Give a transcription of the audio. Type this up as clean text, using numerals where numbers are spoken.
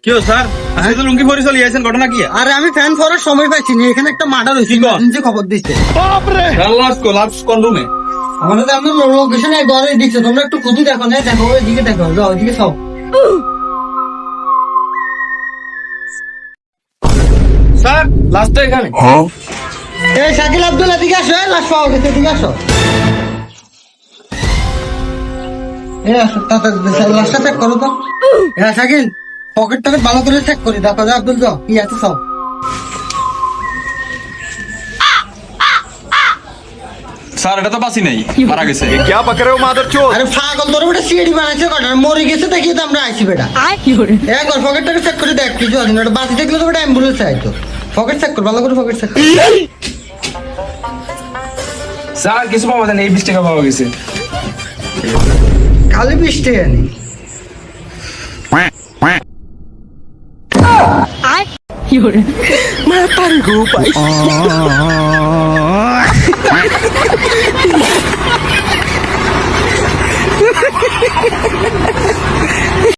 কি হলো স্যার? আপনি তো লুঙ্গি পরে চলে আছেন, ঘটনা কি? আরে আমি ফ্যান ফরার সময় পাইছি না, এখানে একটা মার্ডার হয়েছিল, নিজে খবর দিচ্ছে। লাস্ট কোন রুমে? আমাদের আপনার লোকেশনে ঘরে দিচ্ছে, তোমরা একটু খুঁজে দেখো না, দেখো ওইদিকে দেখো, যাও ওইদিকে সব। স্যার লাস্ট তো এখানে। এই শাকিল আব্দুল এদিকে আসো, লাশ পাওয়া গেছে, এদিকে আসো। আসো তাড়াতাড়ি লাশটা চেক করো তো। শাকিল পকেট টকেট ভালো করে চেক করি, দেখো যা আব্দুল, যাও কি আছে সব। স্যার এটা তো বাসি নাই, মারা গেছে। क्या पक रहे हो मादरचोद? আরে পাগল, তোর বেটা সিএডি বানাইছে কটা, মরে গেছে দেখি তো আমরা আইছি বেটা। একবার পকেট টকেট চেক করে দেখ কিছু আছে না, ওটা বাসি দেখলে তো বেটা অ্যাম্বুলেন্স আইতো। পকেট চেক কর, ভালো করে পকেট চেক কর। স্যার কিছু পাওয়া যায় না, এই 20 টাকা পাওয়া গেছে। খালি 20 টাকা নেই। Fiore.